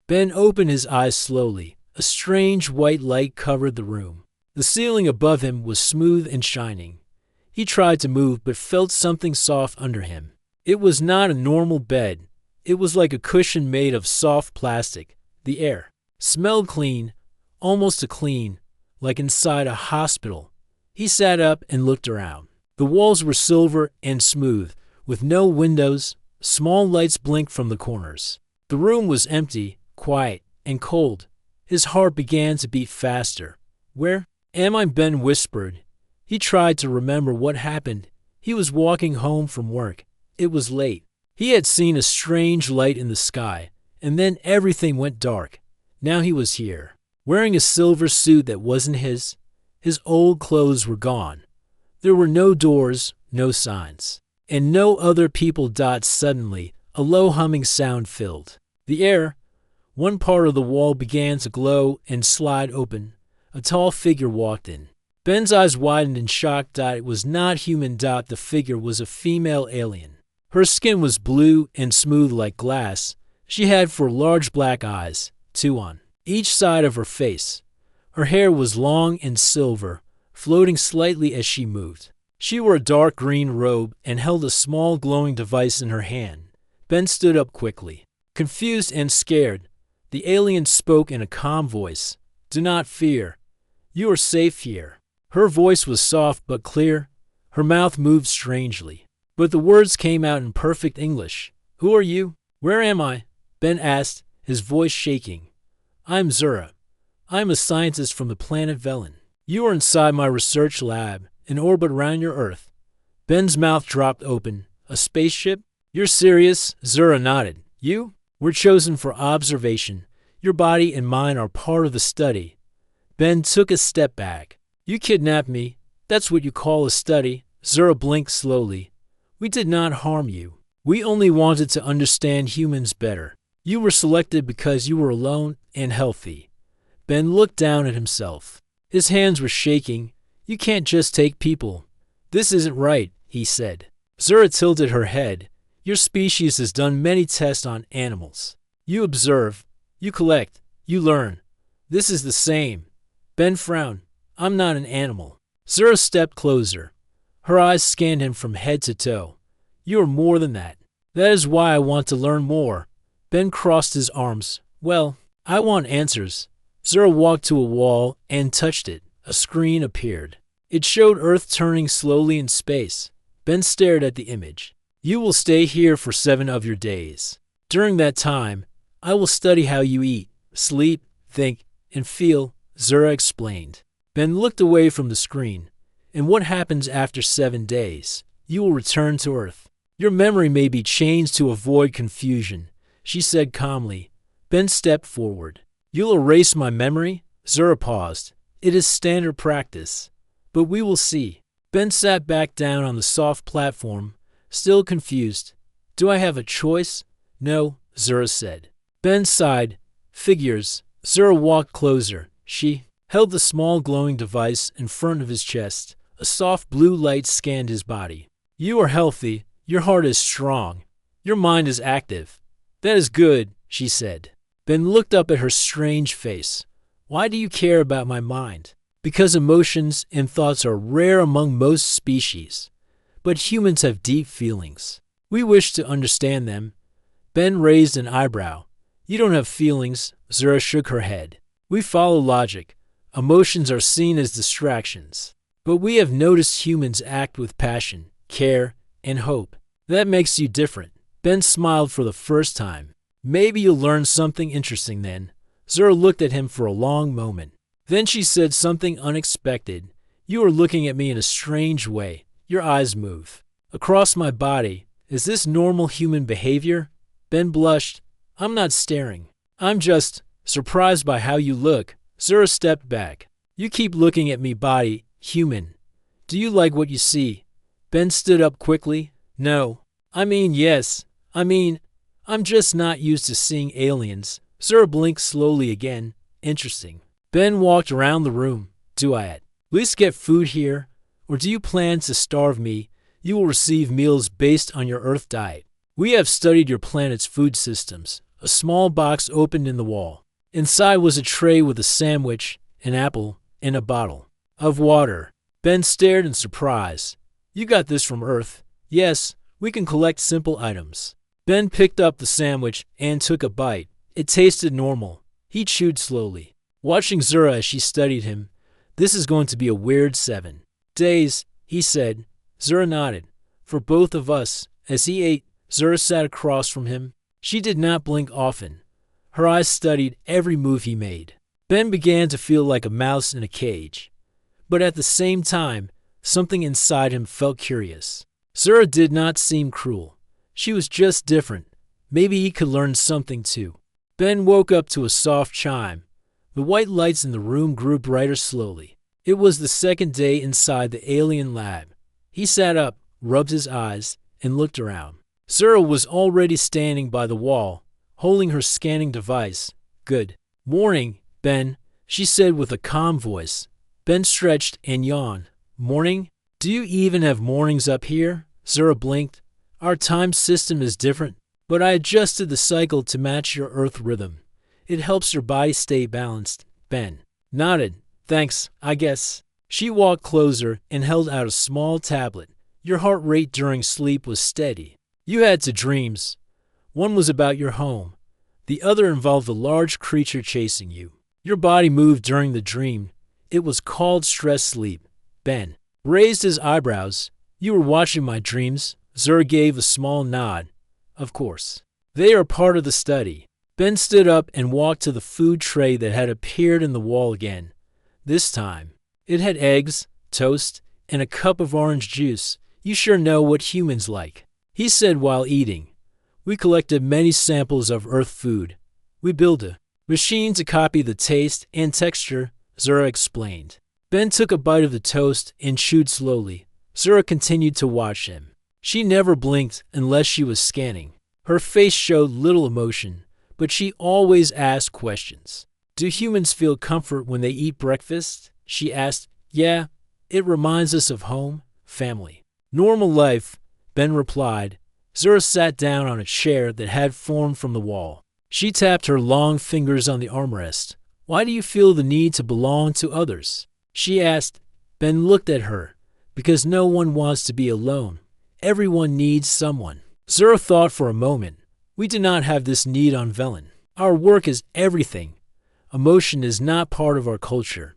Ben opened his eyes slowly. A strange white light covered the room. The ceiling above him was smooth and shining. He tried to move but felt something soft under him. It was not a normal bed. It was like a cushion made of soft plastic. The air smelled clean, almost a clean, like inside a hospital. He sat up and looked around. The walls were silver and smooth, with no windows. Small lights blinked from the corners. The room was empty, quiet, and cold. His heart began to beat faster. "Where am I?" Ben whispered. He tried to remember what happened. He was walking home from work. It was late. He had seen a strange light in the sky, and then everything went dark. Now he was here, wearing a silver suit that wasn't his. His old clothes were gone. There were no doors, no signs, and no other people. Suddenly, a low humming sound filled the air. One part of the wall began to glow and slide open. A tall figure walked in. Ben's eyes widened in shock. It was not human. The figure was a female alien. Her skin was blue and smooth like glass. She had 4 large black eyes, 2 on each side of her face. Her hair was long and silver, floating slightly as she moved. She wore a dark green robe and held a small glowing device in her hand. Ben stood up quickly, confused and scared. The alien spoke in a calm voice. "Do not fear. You are safe here." Her voice was soft but clear. Her mouth moved strangely, but the words came out in perfect English. "Who are you? Where am I?" Ben asked, his voice shaking. "I'm Zura. I'm a scientist from the planet Velen. You are inside my research lab, in orbit around your Earth." Ben's mouth dropped open. "A spaceship? You're serious?" Zura nodded. "You? We're chosen for observation. Your body and mine are part of the study." Ben took a step back. "You kidnapped me. That's what you call a study." Zura blinked slowly. "We did not harm you. We only wanted to understand humans better. You were selected because you were alone and healthy." Ben looked down at himself. His hands were shaking. "You can't just take people." "This isn't right," he said. Zura tilted her head. "Your species has done many tests on animals. You observe, you collect, you learn. This is the same." Ben frowned. "I'm not an animal." Zura stepped closer. Her eyes scanned him from head to toe. "You are more than that. That is why I want to learn more." Ben crossed his arms. "Well, I want answers." Zura walked to a wall and touched it. A screen appeared. It showed Earth turning slowly in space. Ben stared at the image. "You will stay here for 7 of your days. During that time, I will study how you eat, sleep, think, and feel," Zura explained. Ben looked away from the screen. "And what happens after 7 days? You will return to Earth. Your memory may be changed to avoid confusion," she said calmly. Ben stepped forward. "You'll erase my memory?" Zura paused. "It is standard practice. But we will see." Ben sat back down on the soft platform, still confused. "Do I have a choice?" "No," Zura said. Ben sighed. "Figures." Zura walked closer. She held the small glowing device in front of his chest. A soft blue light scanned his body. "You are healthy. Your heart is strong. Your mind is active." "That is good," she said. Ben looked up at her strange face. "Why do you care about my mind?" "Because emotions and thoughts are rare among most species. But humans have deep feelings. We wish to understand them." Ben raised an eyebrow. "You don't have feelings." Zura shook her head. "We follow logic. Emotions are seen as distractions. But we have noticed humans act with passion, care, and hope. That makes you different." Ben smiled for the first time. "Maybe you'll learn something interesting then." Zura looked at him for a long moment. Then she said something unexpected. "You are looking at me in a strange way. Your eyes move across my body. Is this normal human behavior?" Ben blushed. "I'm not staring. I'm just surprised by how you look." Zura stepped back. "You keep looking at me body, human. Do you like what you see?" Ben stood up quickly. "No. I mean, yes. I'm just not used to seeing aliens." Zura blinked slowly again. "Interesting." Ben walked around the room. "Do I at least get food here? Or do you plan to starve me? You will receive meals based on your Earth diet. We have studied your planet's food systems. A small box opened in the wall. Inside was a tray with a sandwich, an apple, and a bottle of water. Ben stared in surprise. You got this from Earth? Yes, we can collect simple items. Ben picked up the sandwich and took a bite. It tasted normal. He chewed slowly, watching Zura as she studied him. This is going to be a weird 7 days, he said. Zura nodded. For both of us. As he ate, Zura sat across from him. She did not blink often. Her eyes studied every move he made. Ben began to feel like a mouse in a cage. But at the same time, something inside him felt curious. Zura did not seem cruel. She was just different. Maybe he could learn something too. Ben woke up to a soft chime. The white lights in the room grew brighter slowly. It was the second day inside the alien lab. He sat up, rubbed his eyes, and looked around. Zura was already standing by the wall, holding her scanning device. Good morning, Ben, she said with a calm voice. Ben stretched and yawned. Morning? Do you even have mornings up here? Zura blinked. Our time system is different, but I adjusted the cycle to match your Earth rhythm. It helps your body stay balanced. Ben nodded. Thanks, I guess. She walked closer and held out a small tablet. Your heart rate during sleep was steady. You had 2 dreams. One was about your home. The other involved a large creature chasing you. Your body moved during the dream. It was called stress sleep. Ben raised his eyebrows. You were watching my dreams. Zura gave a small nod. Of course. They are part of the study. Ben stood up and walked to the food tray that had appeared in the wall again. This time, it had eggs, toast, and a cup of orange juice. You sure know what humans like, he said while eating. We collected many samples of Earth food. We built a machine to copy the taste and texture, Zura explained. Ben took a bite of the toast and chewed slowly. Zura continued to watch him. She never blinked unless she was scanning. Her face showed little emotion, but she always asked questions. Do humans feel comfort when they eat breakfast? She asked. Yeah, it reminds us of home, family. Normal life, Ben replied. Zura sat down on a chair that had formed from the wall. She tapped her long fingers on the armrest. Why do you feel the need to belong to others? She asked. Ben looked at her. Because no one wants to be alone. Everyone needs someone. Zura thought for a moment. We do not have this need on Velen. Our work is everything. Emotion is not part of our culture.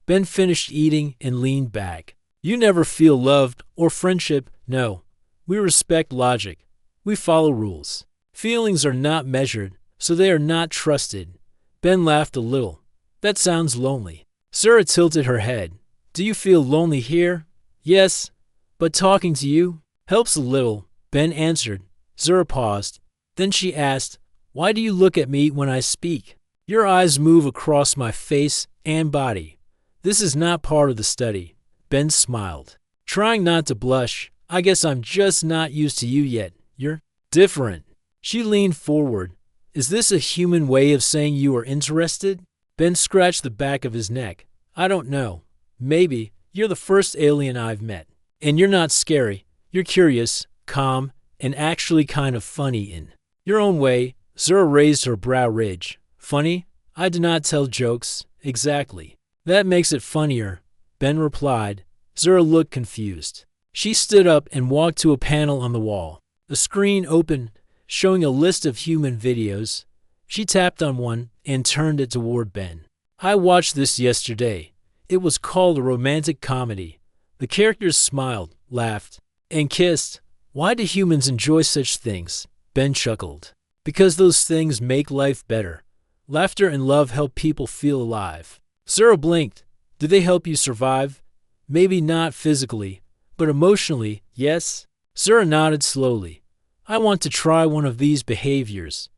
Ben finished eating and leaned back. You never feel loved or friendship. No. We respect logic. We follow rules. Feelings are not measured, so they are not trusted. Ben laughed a little. That sounds lonely. Zura tilted her head. Do you feel lonely here? Yes, but talking to you helps a little, Ben answered. Zura paused. Then she asked, why do you look at me when I speak? Your eyes move across my face and body. This is not part of the study. Ben smiled. Trying not to blush, I guess I'm just not used to you yet. You're different. She leaned forward. Is this a human way of saying you are interested? Ben scratched the back of his neck. I don't know. Maybe. You're the first alien I've met. And you're not scary. You're curious, calm, and actually kind of funny in your own way. Zura raised her brow ridge. Funny? I do not tell jokes. Exactly. That makes it funnier, Ben replied. Zura looked confused. She stood up and walked to a panel on the wall. A screen opened, showing a list of human videos. She tapped on one and turned it toward Ben. I watched this yesterday. It was called a romantic comedy. The characters smiled, laughed, and kissed. Why do humans enjoy such things? Ben chuckled. Because those things make life better. Laughter and love help people feel alive. Zura blinked. Do they help you survive? Maybe not physically, but emotionally, yes? Zura nodded slowly. I want to try one of these behaviors.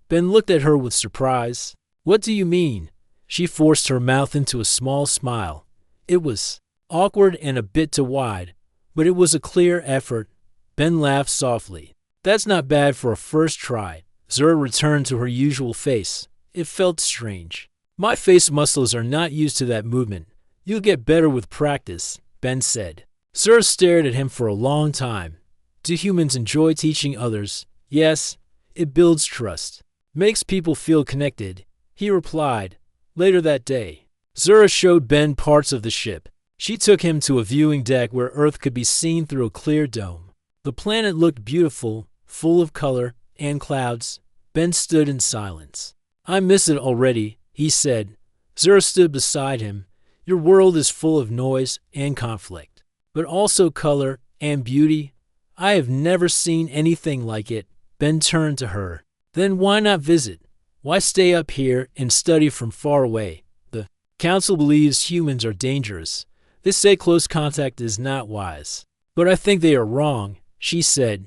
Ben looked at her with surprise. What do you mean? She forced her mouth into a small smile. It was awkward and a bit too wide, but it was a clear effort. Ben laughed softly. That's not bad for a first try. Zura returned to her usual face. It felt strange. My face muscles are not used to that movement. You'll get better with practice, Ben said. Zura stared at him for a long time. Do humans enjoy teaching others? Yes, it builds trust. Makes people feel connected, he replied. Later that day, Zura showed Ben parts of the ship. She took him to a viewing deck where Earth could be seen through a clear dome. The planet looked beautiful, full of color and clouds. Ben stood in silence. I miss it already, he said. Zura stood beside him. Your world is full of noise and conflict, but also color and beauty. I have never seen anything like it. Ben turned to her. Then why not visit? Why stay up here and study from far away? The council believes humans are dangerous. They say close contact is not wise. But I think they are wrong, she said.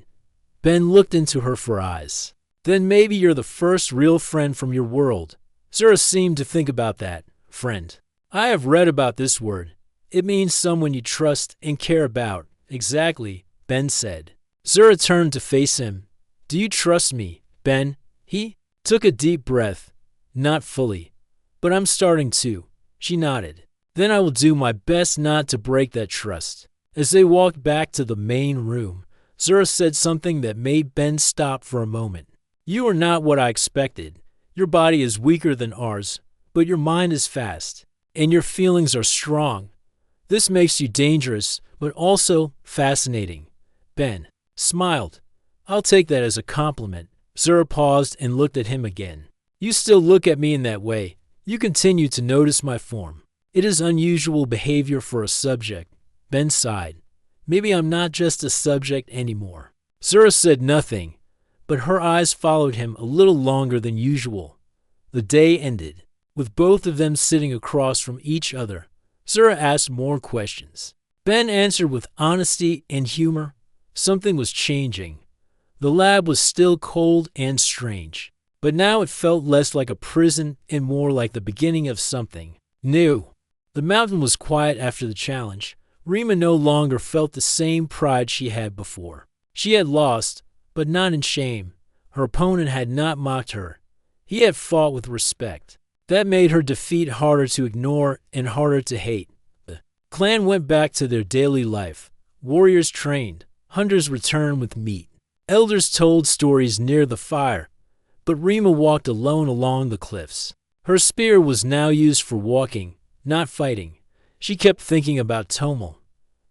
Ben looked into her for eyes. Then maybe you're the first real friend from your world. Zura seemed to think about that. Friend. I have read about this word. It means someone you trust and care about. Exactly, Ben said. Zura turned to face him. Do you trust me, Ben? He took a deep breath. Not fully. But I'm starting to. She nodded. Then I will do my best not to break that trust. As they walked back to the main room, Zura said something that made Ben stop for a moment. You are not what I expected. Your body is weaker than ours, but your mind is fast, and your feelings are strong. This makes you dangerous, but also fascinating. Ben smiled. I'll take that as a compliment. Zura paused and looked at him again. You still look at me in that way. You continue to notice my form. It is unusual behavior for a subject. Ben sighed. Maybe I'm not just a subject anymore. Zura said nothing, but her eyes followed him a little longer than usual. The day ended, with both of them sitting across from each other. Zura asked more questions. Ben answered with honesty and humor. Something was changing. The lab was still cold and strange, but now it felt less like a prison and more like the beginning of something new. The mountain was quiet after the challenge. Rima no longer felt the same pride she had before. She had lost, but not in shame. Her opponent had not mocked her. He had fought with respect. That made her defeat harder to ignore and harder to hate. The clan went back to their daily life. Warriors trained. Hunters returned with meat. Elders told stories near the fire. But Rima walked alone along the cliffs. Her spear was now used for walking, not fighting. She kept thinking about Tomel.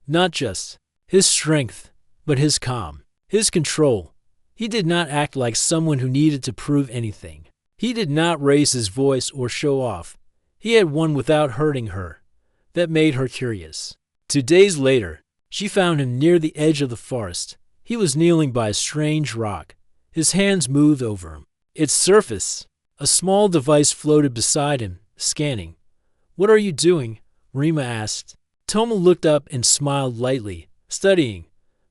Not just his strength, but his calm, his control. He did not act like someone who needed to prove anything. He did not raise his voice or show off. He had won without hurting her. That made her curious. 2 days later, she found him near the edge of the forest. He was kneeling by a strange rock. His hands moved over him. Its surface, a small device floated beside him, scanning. What are you doing? Rima asked. Tomel looked up and smiled lightly, studying.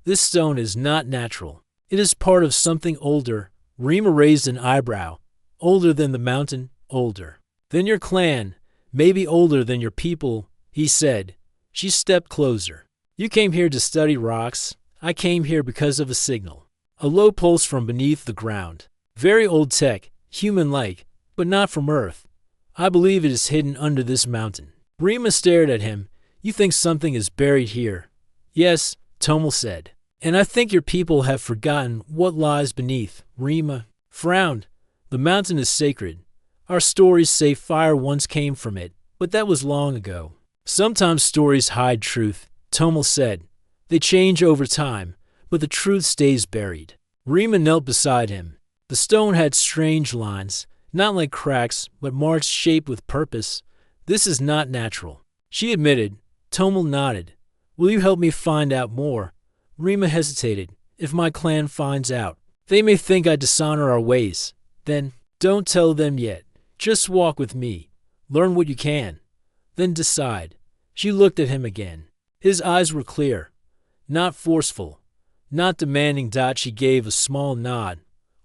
This stone is not natural. It is part of something older. Rima raised an eyebrow. Older than the mountain, older than your clan, maybe older than your people, he said. She stepped closer. You came here to study rocks. I came here because of a signal. A low pulse from beneath the ground. Very old tech, human-like, but not from Earth. I believe it is hidden under this mountain. Rima stared at him. You think something is buried here? Yes, Tomel said. And I think your people have forgotten what lies beneath. Rima frowned. The mountain is sacred. Our stories say fire once came from it, but that was long ago. Sometimes stories hide truth, Tomel said. They change over time, but the truth stays buried. Rima knelt beside him. The stone had strange lines, not like cracks, but marks shaped with purpose. This is not natural, she admitted. Tomel nodded. Will you help me find out more? Rima hesitated. If my clan finds out, they may think I dishonor our ways. Then, don't tell them yet. Just walk with me. Learn what you can. Then decide. She looked at him again. His eyes were clear. Not forceful. Not demanding. She gave a small nod.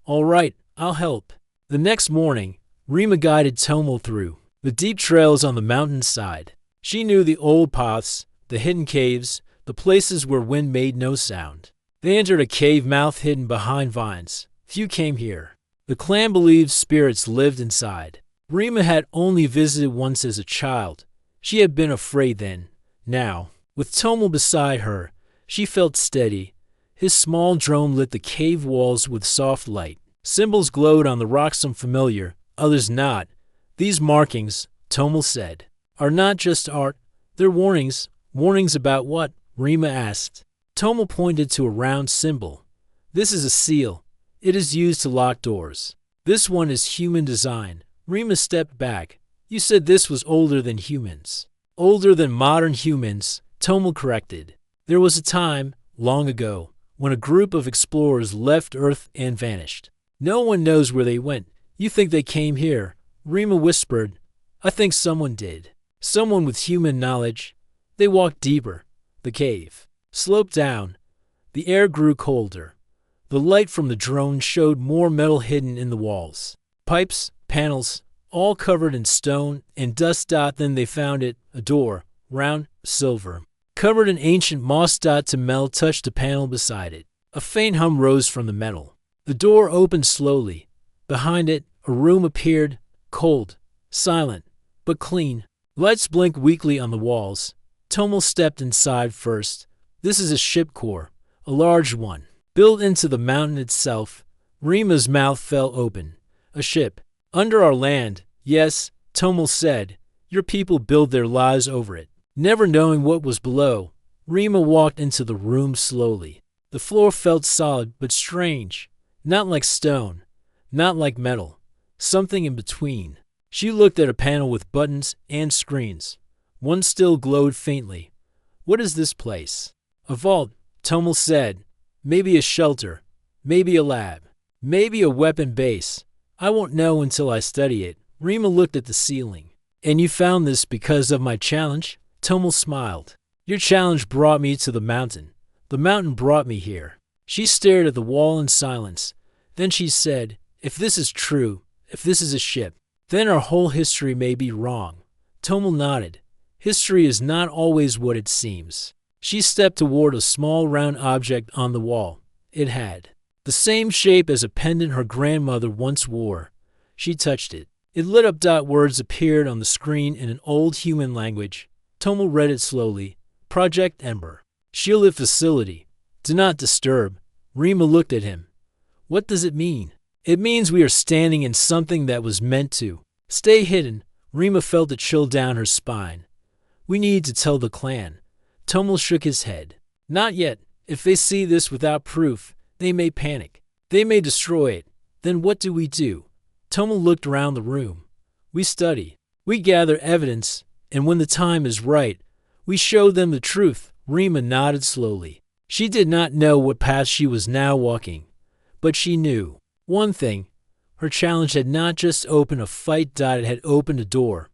All right, I'll help. The next morning, Rima guided Tomel through the deep trails on the mountainside. She knew the old paths, the hidden caves, the places where wind made no sound. They entered a cave mouth hidden behind vines. Few came here. The clan believed spirits lived inside. Rima had only visited once as a child. She had been afraid then. Now, with Tomel beside her, she felt steady. His small drone lit the cave walls with soft light. Symbols glowed on the rocks, some familiar, others not. These markings, Tomel said, are not just art. They're warnings. Warnings about what? Rima asked. Tomel pointed to a round symbol. This is a seal. It is used to lock doors. This one is human design. Rima stepped back. You said this was older than humans. Older than modern humans, Tomel corrected. There was a time, long ago, when a group of explorers left Earth and vanished. No one knows where they went. You think they came here? Rima whispered. I think someone did. Someone with human knowledge. They walked deeper. The cave sloped down. The air grew colder. The light from the drone showed more metal hidden in the walls. Pipes, panels, all covered in stone and dust. Then they found it, a door, round, silver, covered in ancient moss. Mel touched a panel beside it. A faint hum rose from the metal. The door opened slowly. Behind it, a room appeared, cold, silent, but clean. Lights blinked weakly on the walls. Tomel stepped inside first. This is a ship core, a large one, built into the mountain itself. Rima's mouth fell open. A ship. Under our land, yes, Tomel said. Your people build their lives over it, never knowing what was below. Rima walked into the room slowly. The floor felt solid but strange. Not like stone, not like metal, something in between. She looked at a panel with buttons and screens. One still glowed faintly. What is this place? A vault, Tomel said. Maybe a shelter, maybe a lab, maybe a weapon base. I won't know until I study it. Rima looked at the ceiling. And you found this because of my challenge? Tomel smiled. Your challenge brought me to the mountain. The mountain brought me here. She stared at the wall in silence. Then she said, if this is true, if this is a ship, then our whole history may be wrong. Tomel nodded. History is not always what it seems. She stepped toward a small round object on the wall. It had the same shape as a pendant her grandmother once wore. She touched it. It lit up. Words appeared on the screen in an old human language. Tomel read it slowly. Project Ember. Shielded facility. Do not disturb. Rima looked at him. What does it mean? It means we are standing in something that was meant to stay hidden. Rima felt a chill down her spine. We need to tell the clan. Tomel shook his head. Not yet. If they see this without proof, they may panic. They may destroy it. Then what do we do? Tomel looked around the room. We study. We gather evidence, and when the time is right, we show them the truth. Rima nodded slowly. She did not know what path she was now walking, but she knew one thing. Her challenge had not just opened a fight. It had opened a door,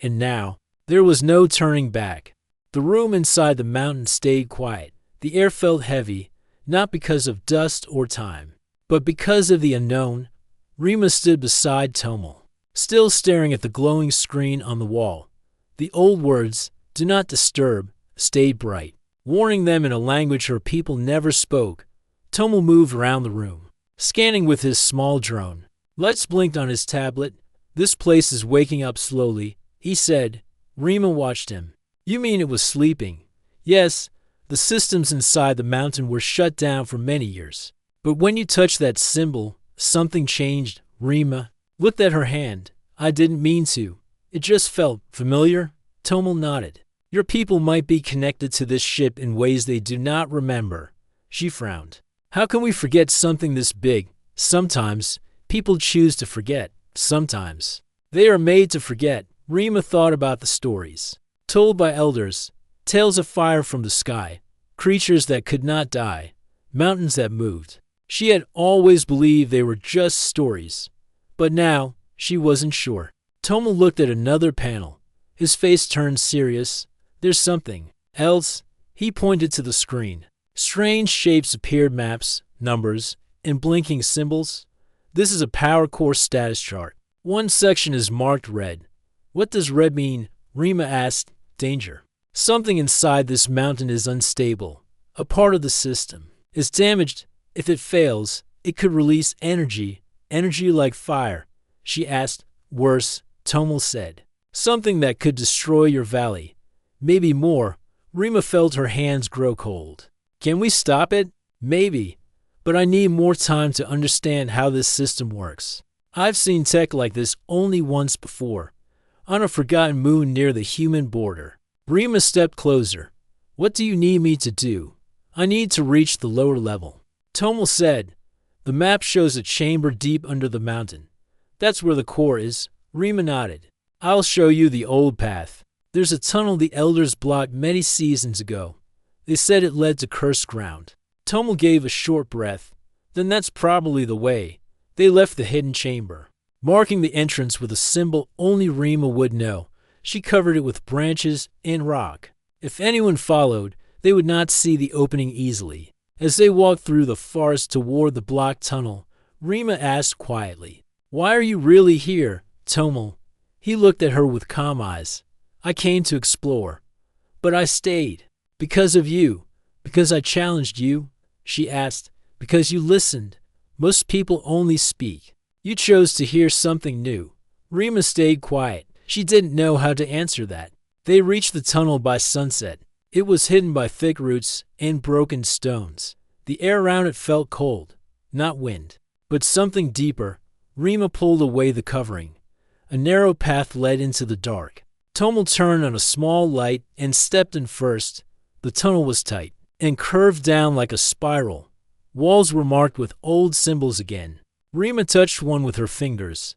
and now there was no turning back. The room inside the mountain stayed quiet. The air felt heavy, not because of dust or time, but because of the unknown. Rima stood beside Tomel, still staring at the glowing screen on the wall. The old words, do not disturb, stayed bright, warning them in a language her people never spoke. Tomel moved around the room, scanning with his small drone. Lights blinked on his tablet. This place is waking up slowly, he said. Rima watched him. You mean it was sleeping? Yes, the systems inside the mountain were shut down for many years. But when you touched that symbol, something changed. Rima looked at her hand. I didn't mean to. It just felt familiar. Tomel nodded. Your people might be connected to this ship in ways they do not remember. She frowned. How can we forget something this big? Sometimes people choose to forget. Sometimes they are made to forget. Rima thought about the stories told by elders, tales of fire from the sky, creatures that could not die, mountains that moved. She had always believed they were just stories, but now she wasn't sure. Tomel looked at another panel. His face turned serious. There's something else. He pointed to the screen. Strange shapes appeared, maps, numbers, and blinking symbols. This is a power core status chart. One section is marked red. What does red mean? Rima asked. Danger. Something inside this mountain is unstable. A part of the system is damaged. If it fails, it could release energy like fire. She asked. Worse, Tomel said. Something that could destroy your valley. Maybe more. Rima felt her hands grow cold. Can we stop it? Maybe. but I need more time to understand how this system works. I've seen tech like this only once before, on a forgotten moon near the human border. Rima stepped closer. What do you need me to do? I need to reach the lower level. Tomel said, the map shows a chamber deep under the mountain. That's where the core is. Rima nodded. I'll show you the old path. There's a tunnel the elders blocked many seasons ago. They said it led to cursed ground. Tomel gave a short breath. Then that's probably the way. They left the hidden chamber, marking the entrance with a symbol only Rima would know. She covered it with branches and rock. If anyone followed, they would not see the opening easily. As they walked through the forest toward the blocked tunnel, Rima asked quietly, "Why are you really here, Tomel?" He looked at her with calm eyes. "I came to explore. But I stayed. Because of you. Because I challenged you?" She asked. "Because you listened. Most people only speak. You chose to hear something new." Rima stayed quiet. She didn't know how to answer that. They reached the tunnel by sunset. It was hidden by thick roots and broken stones. The air around it felt cold, not wind, but something deeper. Rima pulled away the covering. A narrow path led into the dark. Tomel turned on a small light and stepped in first. The tunnel was tight and curved down like a spiral. Walls were marked with old symbols again. Rima touched one with her fingers.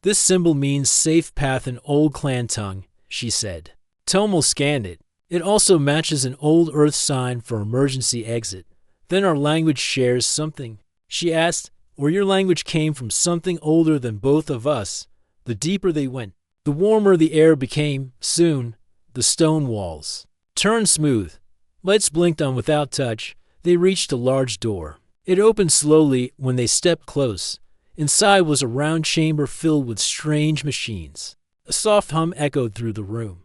"This symbol means safe path in old clan tongue," she said. Tomel scanned it. "It also matches an old earth sign for emergency exit. Then our language shares something?" she asked. "Or your language came from something older than both of us?" The deeper they went, the warmer the air became. Soon, the stone walls turned smooth. Lights blinked on without touch. They reached a large door. It opened slowly when they stepped close. Inside was a round chamber filled with strange machines. A soft hum echoed through the room.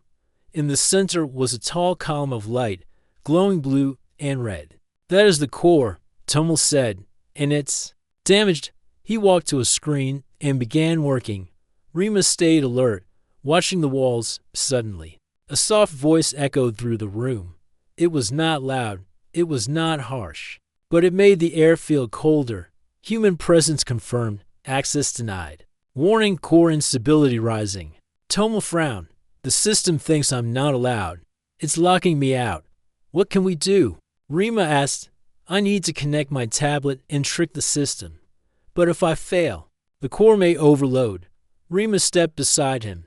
In the center was a tall column of light, glowing blue and red. "That is the core," Tomel said, "and it's damaged." He walked to a screen and began working. Rima stayed alert, watching the walls. Suddenly, a soft voice echoed through the room. It was not loud. It was not harsh. But it made the air feel colder. Human presence confirmed. Access denied. Warning, core instability rising. Tomel frowned. "The system thinks I'm not allowed. It's locking me out. What can we do?" Rima asked. "I need to connect my tablet and trick the system. But if I fail, the core may overload." Rima stepped beside him.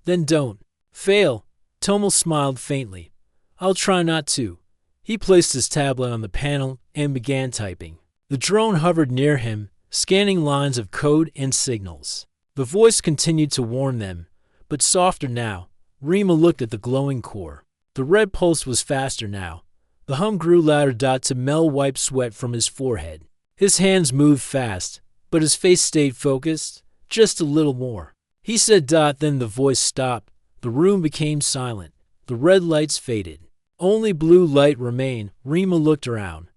"Then don't fail." Tomel smiled faintly. "I'll try not to." He placed his tablet on the panel and began typing. The drone hovered near him, scanning lines of code and signals. The voice continued to warn them, but softer now. Rima looked at the glowing core. The red pulse was faster now. The hum grew louder. Tomel wiped sweat from his forehead. His hands moved fast, but his face stayed focused, just a little more. He said, Then the voice stopped. The room became silent. The red lights faded. Only blue light remained. Rima looked around.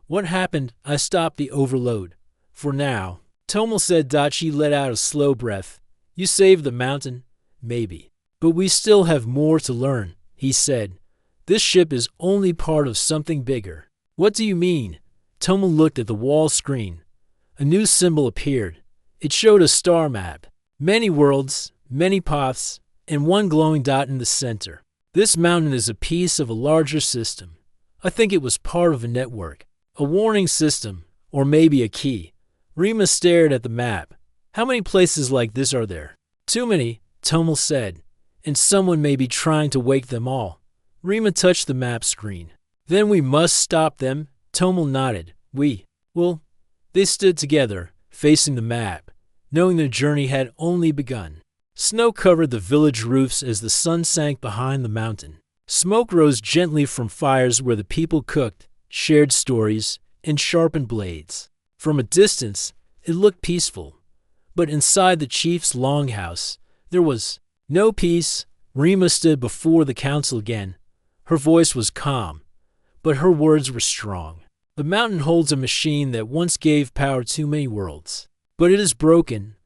"What happened?" "I stopped the overload. For now." Tomel said. She let out a slow breath. "You saved the mountain?" "Maybe. But we still have more to learn," he said. "This ship is only part of something bigger." "What do you mean?" Tomel looked at the wall screen. A new symbol appeared. It showed a star map. Many worlds, many paths, and one glowing dot in the center. "This mountain is a piece of a larger system. I think it was part of a network. A warning system, or maybe a key." Rima stared at the map. "How many places like this are there?" "Too many," Tomel said. "And someone may be trying to wake them all." Rima touched the map screen. "Then we must stop them." Tomel nodded. Well, they stood together, facing the map, knowing their journey had only begun. Snow covered the village roofs as the sun sank behind the mountain. Smoke rose gently from fires where the people cooked, shared stories, and sharpened blades. From a distance, it looked peaceful. But inside the chief's longhouse, there was no peace. Rima stood before the council again. Her voice was calm, but her words were strong. "The mountain holds a machine that once gave power to many worlds. But it is broken."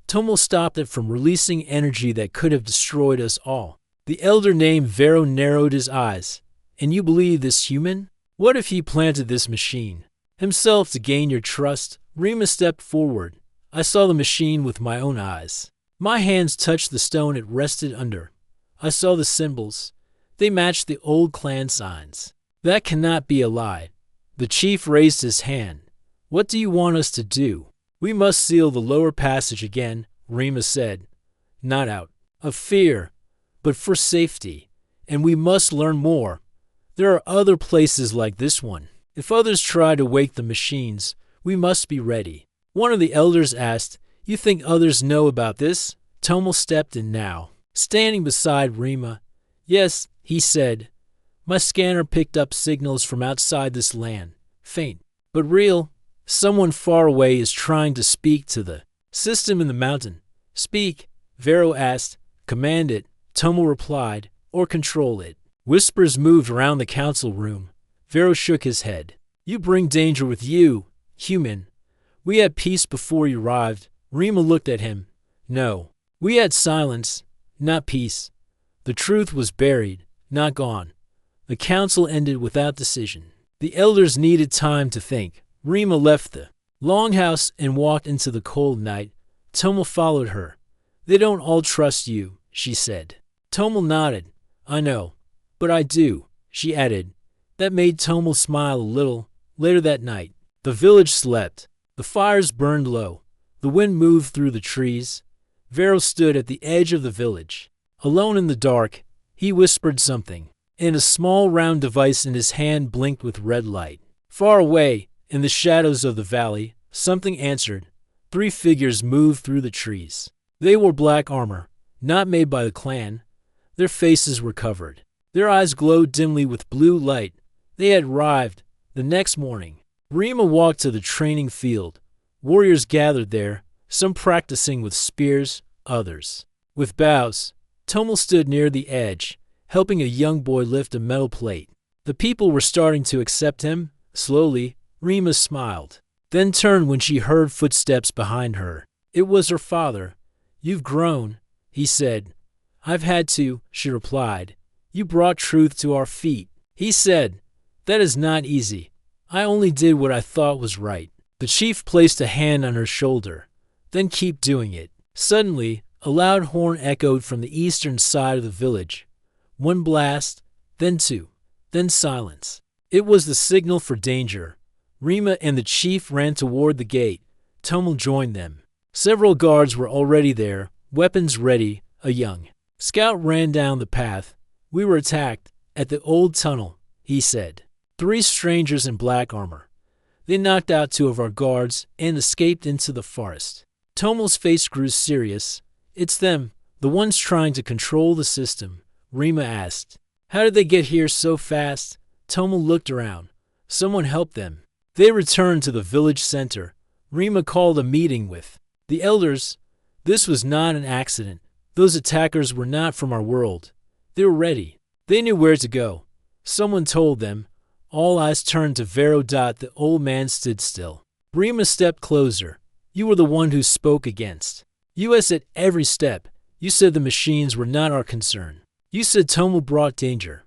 Tomel stopped it from releasing energy that could have destroyed us all. The elder named Vero narrowed his eyes. "And you believe this human? What if he planted this machine? himself to gain your trust. Rima stepped forward. I saw the machine with my own eyes. My hands touched the stone it rested under. I saw the symbols. They matched the old clan signs. That cannot be a lie. The chief raised his hand. What do you want us to do? We must seal the lower passage again, Rima said. Not out of fear, but for safety. And we must learn more. There are other places like this one. If others try to wake the machines, we must be ready. One of the elders asked, You think others know about this? Tomel stepped in now, standing beside Rima. Yes, he said. My scanner picked up signals from outside this land. Faint, but real. Someone far away is trying to speak to the system in the mountain. Speak, Vero asked. Command it, Tomel replied, or control it. Whispers moved around the council room. Vero shook his head. You bring danger with you, human. We had peace before you arrived. Rima looked at him. No, we had silence, not peace. The truth was buried, not gone. The council ended without decision. The elders needed time to think. Rima left the longhouse and walked into the cold night. Tomel followed her. They don't all trust you, she said. Tomel nodded. I know, but I do, she added. That made Tomel smile a little. Later that night, the village slept. The fires burned low. The wind moved through the trees. Vero stood at the edge of the village. Alone in the dark, he whispered something, and a small round device in his hand blinked with red light. Far away, in the shadows of the valley, something answered. 3 figures moved through the trees. They wore black armor, not made by the clan. Their faces were covered. Their eyes glowed dimly with blue light. They had arrived. The next morning, Rima walked to the training field. Warriors gathered there, some practicing with spears, others with bows. Tomel stood near the edge, helping a young boy lift a metal plate. The people were starting to accept him. Slowly, Rima smiled, then turned when she heard footsteps behind her. It was her father. You've grown, he said. I've had to, she replied. You brought truth to our feet. He said, That is not easy. I only did what I thought was right. The chief placed a hand on her shoulder. Then keep doing it. Suddenly, a loud horn echoed from the eastern side of the village. 1 blast, then 2, then silence. It was the signal for danger. Rima and the chief ran toward the gate. Tomel joined them. Several guards were already there, weapons ready. A young scout ran down the path. We were attacked at the old tunnel, he said. 3 strangers in black armor. They knocked out 2 of our guards and escaped into the forest. Tomel's face grew serious. It's them, the ones trying to control the system, Rima asked. How did they get here so fast? Tomel looked around. Someone helped them. They returned to the village center. Rima called a meeting with the elders. This was not an accident. Those attackers were not from our world. They were ready. They knew where to go. Someone told them. All eyes turned to Vero. The old man stood still. Rima stepped closer. You were the one who spoke against us at every step. You said the machines were not our concern. You said Tomel brought danger.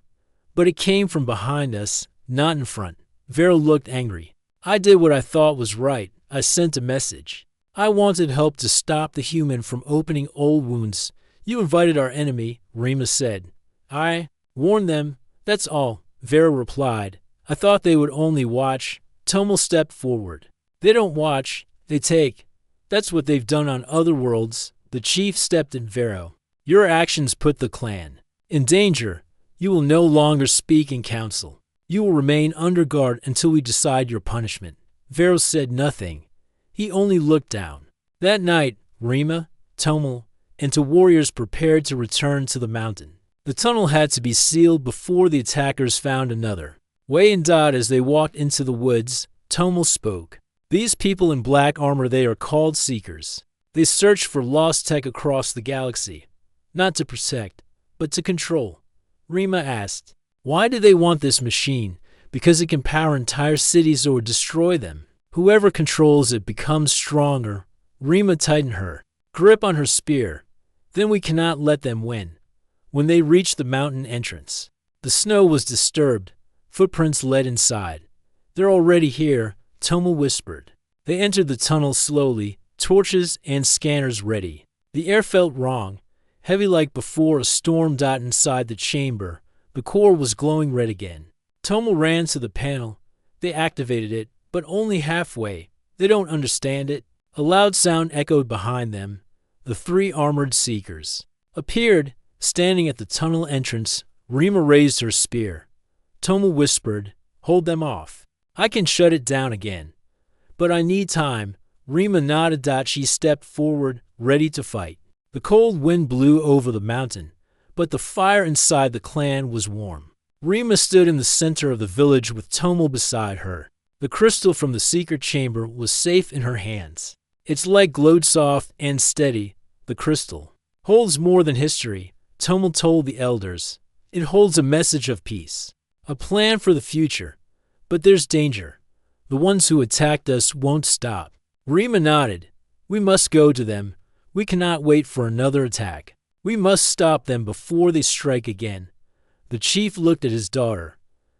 But it came from behind us, not in front. Vero looked angry. I did what I thought was right. I sent a message. I wanted help to stop the human from opening old wounds. You invited our enemy, Rima said. I warned them, that's all, Vero replied. I thought they would only watch. Tomel stepped forward. They don't watch, they take. That's what they've done on other worlds. The chief stepped in. Vero, your actions put the clan in danger. You will no longer speak in council. You will remain under guard until we decide your punishment. Vero said nothing. He only looked down. That night, Rima, Tomel, and 2 warriors prepared to return to the mountain. The tunnel had to be sealed before the attackers found another way and as they walked into the woods. Tomel spoke. These people in black armor, they are called Seekers. They search for lost tech across the galaxy. Not to protect, but to control. Rima asked, why do they want this machine? Because it can power entire cities or destroy them. Whoever controls it becomes stronger. Rima tightened her grip on her spear. Then we cannot let them win. When they reached the mountain entrance, the snow was disturbed. Footprints led inside. They're already here, Toma whispered. They entered the tunnel slowly, torches and scanners ready. The air felt wrong, heavy like before a storm. Inside the chamber, the core was glowing red again. Toma ran to the panel. They activated it, but only halfway. They don't understand it. A loud sound echoed behind them. The three armored seekers appeared, standing at the tunnel entrance. Rima raised her spear. Toma whispered, "Hold them off. I can shut it down again. But I need time." Rima nodded. She stepped forward, ready to fight. The cold wind blew over the mountain, but the fire inside the clan was warm. Rima stood in the center of the village with Toma beside her. The crystal from the secret chamber was safe in her hands. Its light glowed soft and steady. The crystal holds more than history, Toma told the elders. It holds a message of peace, a plan for the future. But there's danger. The ones who attacked us won't stop. Rima nodded. We must go to them. We cannot wait for another attack. We must stop them before they strike again. The chief looked at his daughter.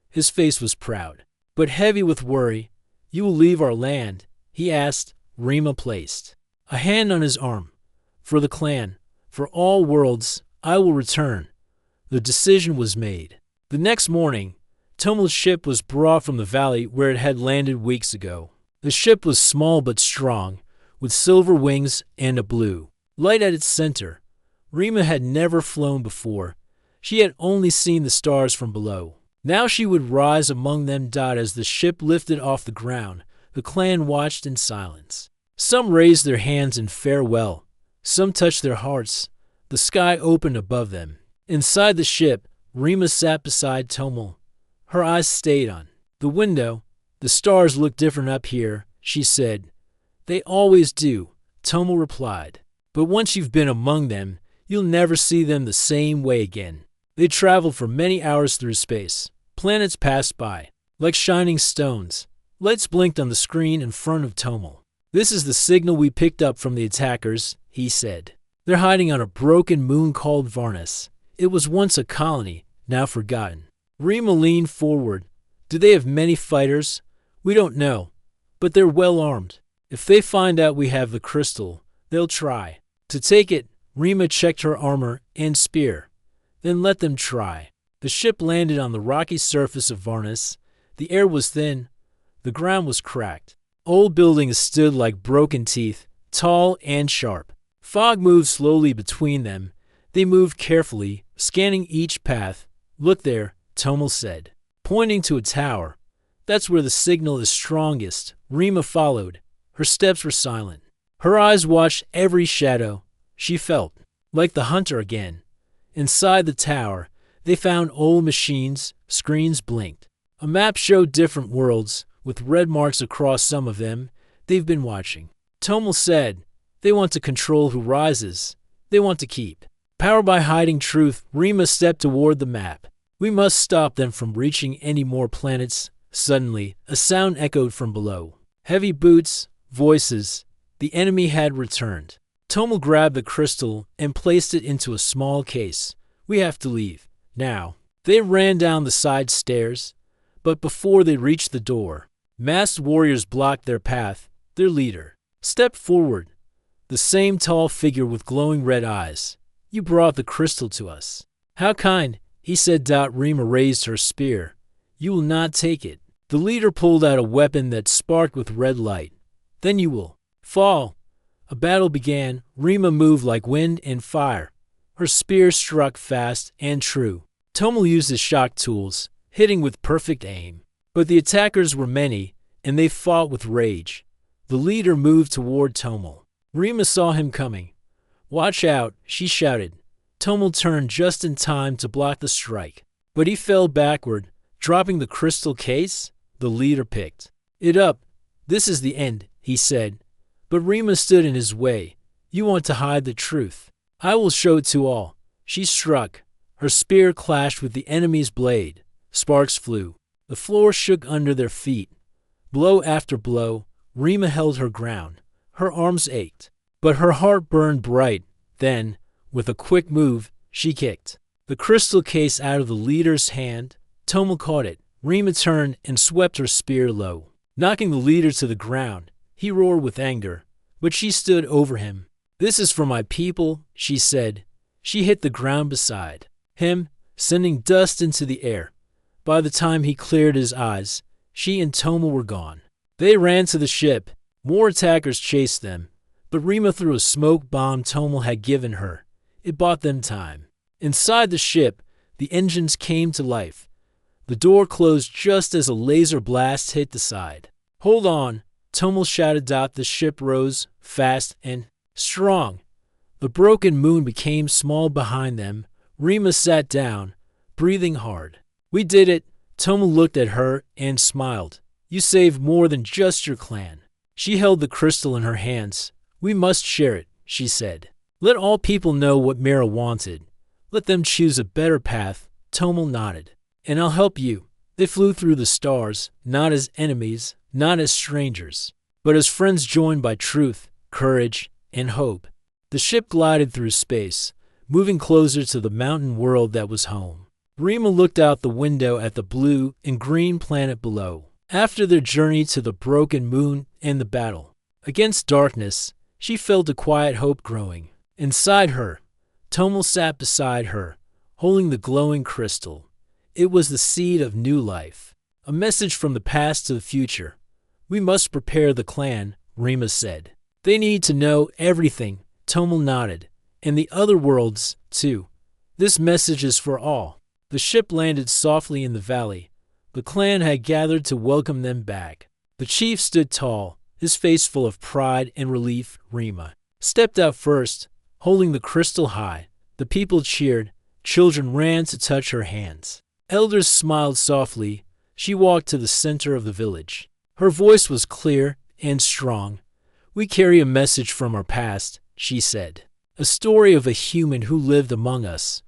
His face was proud, but heavy with worry. You will leave our land? He asked. Rima placed a hand on his arm. For the clan, for all worlds, I will return. The decision was made. The next morning, Toma's ship was brought from the valley where it had landed weeks ago. The ship was small but strong, with silver wings and a blue light at its center. Rima had never flown before. She had only seen the stars from below. Now she would rise among them. As the ship lifted off the ground, the clan watched in silence. Some raised their hands in farewell. Some touched their hearts. The sky opened above them. Inside the ship, Rima sat beside Toma. Her eyes stayed on the window. The stars look different up here, she said. They always do, Toma replied. But once you've been among them, you'll never see them the same way again. They traveled for many hours through space. Planets passed by, like shining stones. Lights blinked on the screen in front of Toma. This is the signal we picked up from the attackers, he said. They're hiding on a broken moon called Varnus. It was once a colony, now forgotten. Rima leaned forward. Do they have many fighters? We don't know, but they're well armed. If they find out we have the crystal, they'll try to take it. Rima checked her armor and spear. Then let them try. The ship landed on the rocky surface of Varnus. The air was thin. The ground was cracked. Old buildings stood like broken teeth, tall and sharp. Fog moved slowly between them. They moved carefully, scanning each path. Look there, Toma said, pointing to a tower. That's where the signal is strongest. Rima followed. Her steps were silent. Her eyes watched every shadow. She felt like the hunter again. Inside the tower, they found old machines. Screens blinked. A map showed different worlds, with red marks across some of them. They've been watching. Toma said, they want to control who rises. They want to keep power by hiding truth. Rima stepped toward the map. We must stop them from reaching any more planets. Suddenly, a sound echoed from below. Heavy boots, voices. The enemy had returned. Toma grabbed the crystal and placed it into a small case. We have to leave now. They ran down the side stairs, but before they reached the door, masked warriors blocked their path. Their leader stepped forward, the same tall figure with glowing red eyes. You brought the crystal to us. How kind, he said. Rima raised her spear. You will not take it. The leader pulled out a weapon that sparked with red light. Then you will fall. A battle began. Rima moved like wind and fire. Her spear struck fast and true. Toma used his shock tools, hitting with perfect aim. But the attackers were many, and they fought with rage. The leader moved toward Toma. Rima saw him coming. Watch out, she shouted. Toma turned just in time to block the strike. But he fell backward, dropping the crystal case. The leader picked it up. This is the end, he said. But Rima stood in his way. You want to hide the truth. I will show it to all. She struck. Her spear clashed with the enemy's blade. Sparks flew. The floor shook under their feet. Blow after blow, Rima held her ground. Her arms ached, but her heart burned bright. Then, with a quick move, she kicked the crystal case out of the leader's hand. Toma caught it. Rima turned and swept her spear low. knocking the leader to the ground. He roared with anger, but she stood over him. "This is for my people," she said. She hit the ground beside him, sending dust into the air. By the time he cleared his eyes, she and Toma were gone. They ran to the ship. More attackers chased them, but Rima threw a smoke bomb Toma had given her. It bought them time. Inside the ship, the engines came to life. The door closed just as a laser blast hit the side. "Hold on," Toma shouted out. The ship rose, fast and strong. The broken moon became small behind them. Rima sat down, breathing hard. "We did it." Toma looked at her and smiled. "You saved more than just your clan." She held the crystal in her hands. "We must share it," she said. "Let all people know what Mira wanted. Let them choose a better path." Toma nodded. "And I'll help you." They flew through the stars, not as enemies, not as strangers, but as friends joined by truth, courage, and hope. The ship glided through space, moving closer to the mountain world that was home. Rima looked out the window at the blue and green planet below. After their journey to the broken moon and the battle against darkness, she felt a quiet hope growing. Inside her, Toma sat beside her, holding the glowing crystal. It was the seed of new life, a message from the past to the future. "We must prepare the clan," Rima said. "They need to know everything." Toma nodded. "And the other worlds, too. This message is for all." The ship landed softly in the valley. The clan had gathered to welcome them back. The chief stood tall, his face full of pride and relief. Rima stepped out first, holding the crystal high. The people cheered. Children ran to touch her hands. Elders smiled softly. She walked to the center of the village. Her voice was clear and strong. "We carry a message from our past," she said. "A story of a human who lived among us,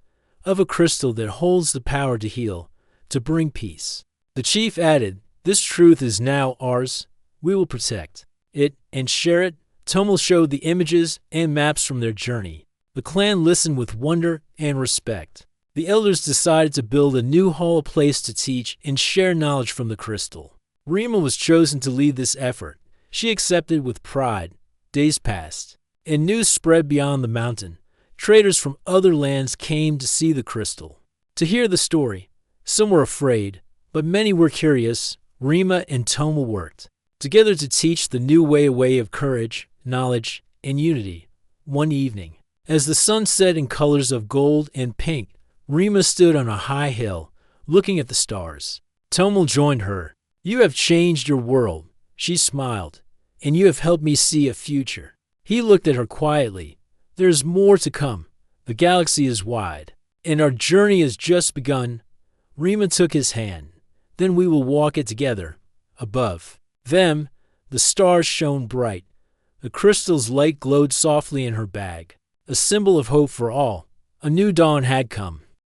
of a crystal that holds the power to heal, to bring peace." The chief added, "This truth is now ours. We will protect it and share it." Toma showed the images and maps from their journey. The clan listened with wonder and respect. The elders decided to build a new hall, a place to teach and share knowledge from the crystal. Rima was chosen to lead this effort. She accepted with pride. Days passed, and news spread beyond the mountain. Traders from other lands came to see the crystal, to hear the story. Some were afraid, but many were curious. Rima and Toma worked together to teach the new way of courage, knowledge, and unity. One evening, as the sun set in colors of gold and pink, Rima stood on a high hill, looking at the stars. Toma joined her. "You have changed your world," she smiled, "and you have helped me see a future." He looked at her quietly. "There is more to come. The galaxy is wide, and our journey has just begun." Rima took his hand. "Then we will walk it together." Above them, the stars shone bright. The crystal's light glowed softly in her bag, a symbol of hope for all. A new dawn had come.